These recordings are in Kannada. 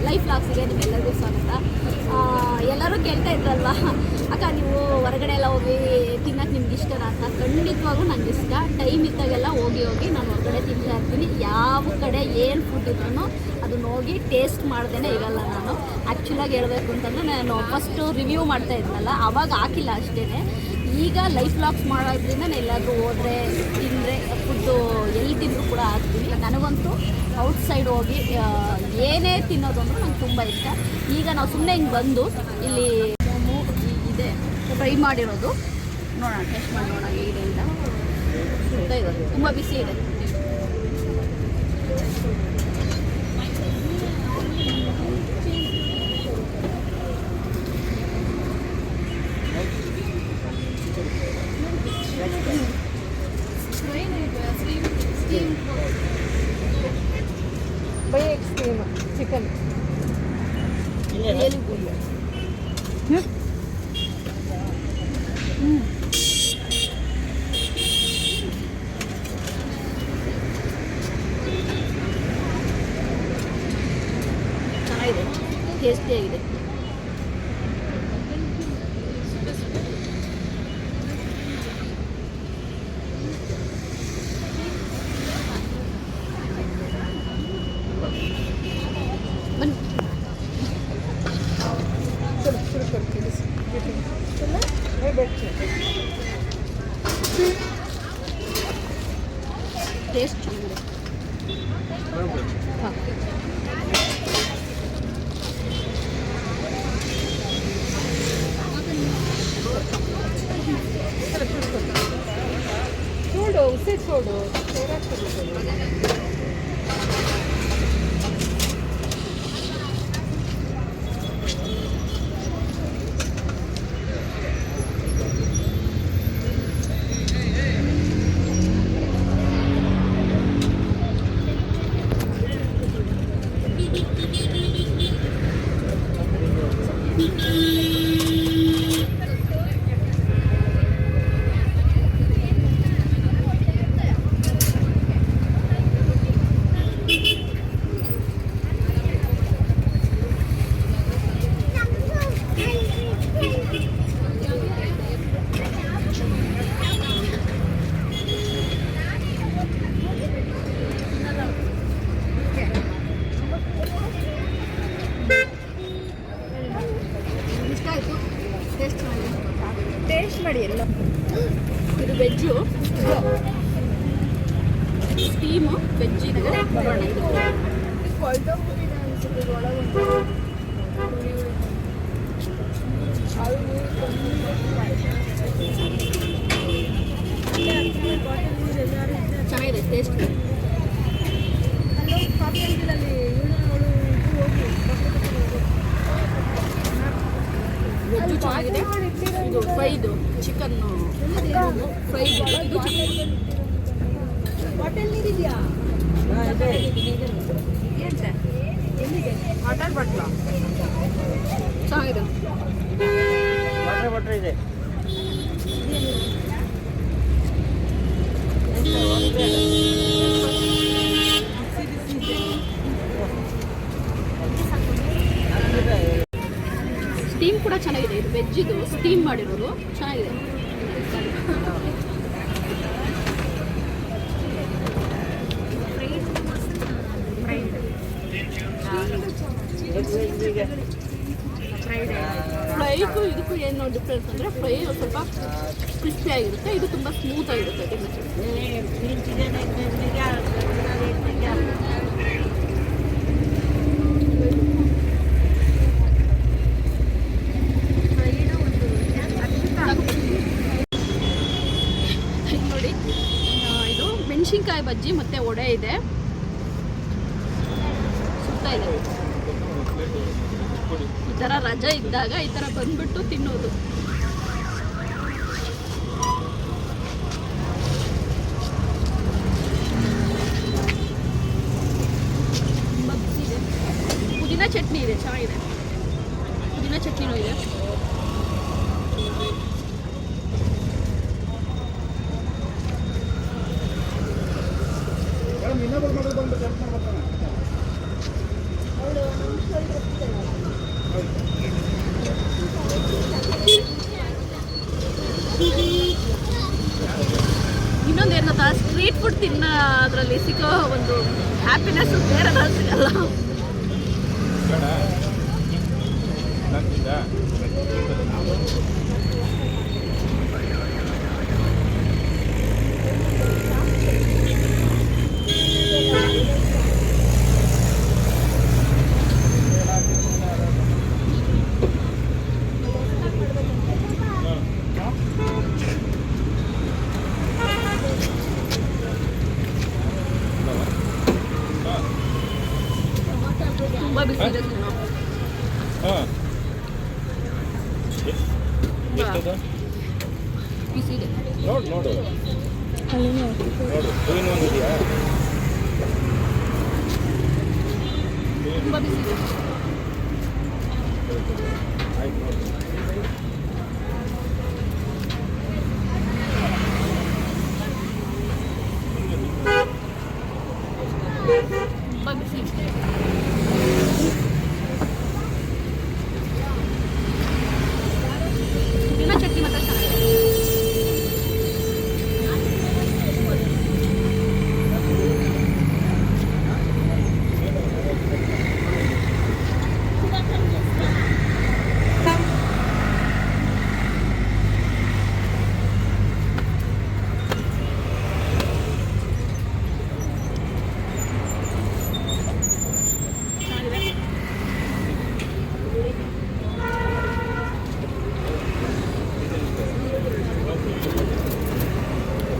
ಲೈಫ್ ಲಾಗ್ಸಿಗೆ ನಿಮ್ಮೆಲ್ಲರಿಗೂ ಸ್ವಾಗತ. ಎಲ್ಲರೂ ಕೇಳ್ತಾ ಇದ್ರಲ್ವ, ಅಕ್ಕ ನೀವು ಹೊರಗಡೆ ಎಲ್ಲ ಹೋಗಿ ತಿನ್ನೋಕ್ಕೆ ನಿಮ್ಗೆ ಇಷ್ಟನಾ ಅಂತ. ಖಂಡಿತವಾಗೂ ನನಗೆ ಇಷ್ಟ. ಟೈಮ್ ಇದ್ದಾಗೆಲ್ಲ ಹೋಗಿ ನಾನು ಹೊರಗಡೆ ತಿಂತಾ ಇರ್ತೀನಿ. ಯಾವ ಕಡೆ ಏನು ಫುಡ್ ಇದ್ರೂ ಅದನ್ನ ಹೋಗಿ ಟೇಸ್ಟ್ ಮಾಡ್ದೇ ಇರಲ್ಲ ನಾನು. ಆ್ಯಕ್ಚುಲಾಗಿ ಹೇಳಬೇಕು ಅಂತಂದರೆ ನಾನು ಫಸ್ಟು ರಿವ್ಯೂ ಮಾಡ್ತಾ ಇದ್ನಲ್ಲ, ಆವಾಗ ಹಾಕಿಲ್ಲ ಅಷ್ಟೇ. ಈಗ ಲೈಫ್ ಲಾಗ್ಸ್ ಮಾಡೋದ್ರಿಂದ ನಾನು ಎಲ್ಲಾದರೂ ಹೋದರೆ ತಿಂದರೆ ಫುಡ್ಡು ಎಲ್ಲಿ ತಿಂದರೂ ಕೂಡ ಹಾಕ್ತೀನಿ. ನನಗಂತೂ ಔಟ್ಸೈಡ್ ಹೋಗಿ ಏನೇ ತಿನ್ನೋದು ಅಂದ್ರೆ ನಂಗೆ ತುಂಬ ಇಷ್ಟ. ಈಗ ನಾವು ಸುಮ್ಮನೆ ಹಿಂಗೆ ಬಂದು ಇಲ್ಲಿ ಇದೆ ಫ್ರೈ ಮಾಡಿರೋದು ನೋಡೋಣ, ಟೇಸ್ಟ್ ಮಾಡಿ ನೋಡೋಣ ಹೇಗಿದೆ ಅಂತ. ಸುತ್ತ ಇರೋದು ತುಂಬ ಬಿಸಿ ಇದೆ. ಬೈ ಎಕ್ಸ್ಟ್ರೀಮ್ ಚಿಕನ್ ಚೆನ್ನಾಗಿದೆ, ಟೇಸ್ಟಿಯಾಗಿದೆ. ಟೇಸ್ಟ್ ಚೆನ್ನಾಗಿದೆ. ಹಾಂ, చూడు ఉసి చూడు ಟೇಸ್ಟ್ ಮಾಡಿ ಎಲ್ಲ. ಇದು ವೆಜ್ಜು, ಸ್ಟೀಮು ವೆಜ್ ಇದೆ. ನೋಡೋಣ ಇದು ಚೆನ್ನಾಗಿದೆ, ಟೇಸ್ಟ್ ವೆಜ್ಜು ಚೆನ್ನಾಗಿದೆ. ಇದು ಫ್ರೈದು ಚಿಕನ್ನು ಫ್ರೈ ಇದು ಚೆನ್ನಾಗಿದೆ. ಹೋಟೆಲ್ ನೀರಿದೆಯಾ? ಹೋಟೆಲ್ ಬಟ್ಲ ಚೆನ್ನಾಗಿದೆ. ಇದೆ. ಸ್ಟೀಮ್ ಕೂಡ ಚೆನ್ನಾಗಿದೆ. ಇದು ವೆಜ್ಜಿದು ಸ್ಟೀಮ್ ಮಾಡಿರೋದು ಚೆನ್ನಾಗಿದೆ. ಫ್ರೈಗೂ ಇದಕ್ಕೂ ಏನು ಡಿಫ್ರೆನ್ಸ್ ಅಂದರೆ ಫ್ರೈ ಸ್ವಲ್ಪ ಕ್ರಿಸ್ಪಿ ಆಗಿರುತ್ತೆ, ಇದು ತುಂಬ ಸ್ಮೂತ್ ಆಗಿರುತ್ತೆ. ನೋಡಿ, ಇದು ಮೆಣಸಿನ್ಕಾಯಿ ಬಜ್ಜಿ ಮತ್ತು ವಡೆ ಇದೆ, ಸುತ್ತ ಇದೆ. ಈ ಥರ ರಜೆ ಇದ್ದಾಗ ಈ ಥರ ಬಂದ್ಬಿಟ್ಟು ತಿನ್ನೋದು. ಇದೆ, ಪುದೀನ ಚಟ್ನಿ ಇದೆ, ಚೆನ್ನಾಗಿದೆ. ಪುದೀನ ಚಟ್ನಿನೂ ಇದೆ. ಇನ್ನೊಬ್ಬರು ಮಗಳು ಬಂದು ಕೆಲಸ ಮಾಡ್ತಾನೆ. ತಿನ್ನೋದ್ರಲ್ಲಿ ಸಿಗೋ ಒಂದು ಹ್ಯಾಪಿನೆಸ್ ಬೇರೆ ಸಿಗಲ್ಲ. ತುಂಬ ಬಿಸಿ ಇದೆ ತಿನ್ನೋ. ಬಿಸಿ ಇದೆ. ನೋಡು ಇನ್ನೊಂದು ಇದೆಯಾ? ತುಂಬ ಬಿಸಿ ಇದೆ. ಆಯ್ತು ನೋಡಿ. ತುಂಬ ಬಿಸಿ ಇದೆ. ಪುದೀನ ಚಟ್ನಿ ಮಾತ್ರ ಚೆನ್ನಾಗಿದೆ.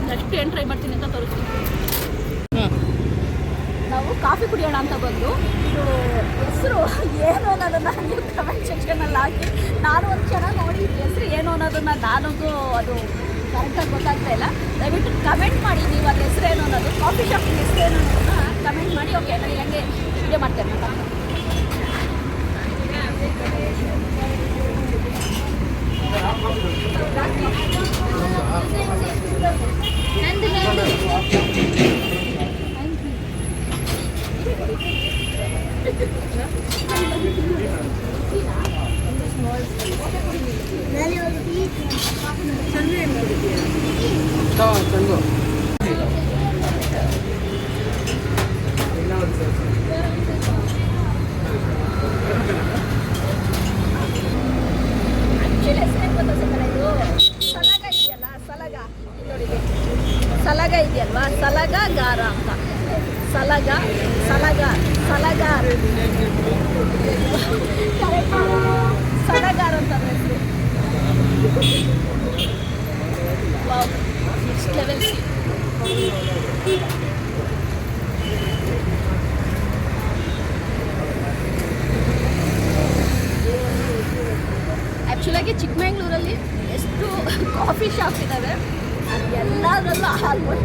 ನೆಕ್ಸ್ಟ್ ಏನು ಟ್ರೈ ಮಾಡ್ತೀನಿ ಅಂತ ತೋರಿಸ್ತೀನಿ. ನಾವು ಕಾಫಿ ಕುಡಿಯೋಣ ಅಂತ ಬಂದು ಇದು ಹೆಸರು ಏನು ಅನ್ನೋದನ್ನು ನೀವು ಕಮೆಂಟ್ ಸೆಕ್ಷನಲ್ಲಿ ಹಾಕಿ, ನಾನು ಒಂದು ಚೆನ್ನಾಗಿ ನೋಡಿ ಹೆಸರು ಏನು ಅನ್ನೋದನ್ನು ನಾನೊಂದು ಅದು ಕರೆಕ್ಟಾಗಿ ಗೊತ್ತಾಗ್ತಾ ಇಲ್ಲ. ದಯವಿಟ್ಟು ಕಮೆಂಟ್ ಮಾಡಿ ನೀವು ಅದು ಹೆಸರು ಏನು ಅನ್ನೋದು, ಕಾಫಿ ಶಾಪ್ ಹೆಸರು ಏನು ಅನ್ನೋದನ್ನ ಕಮೆಂಟ್ ಮಾಡಿ. ಓಕೆ, ನಾನು ಹೆಂಗೆ ವಿಡಿಯೋ ಮಾಡ್ತೇನೆ ಅಂತ. ಚಂದು ಸಲಗ ಇದೆಯಲ್ವಾ, ಸಲಗಾರ ಅಂತ. ಸಲಗಾರ್ ಸಲಗಾರ್ ಅಂತ ಹೆಸರು. Wow, next level. ಆ್ಯಕ್ಚುಲಾಗಿ ಚಿಕ್ಕಮಂಗ್ಳೂರಲ್ಲಿ ಎಷ್ಟು ಕಾಫಿ ಶಾಪ್ ಇದ್ದಾವೆ, ಅದು ಎಲ್ಲದರಲ್ಲೂ ಆಲ್ಮೋಸ್ಟ್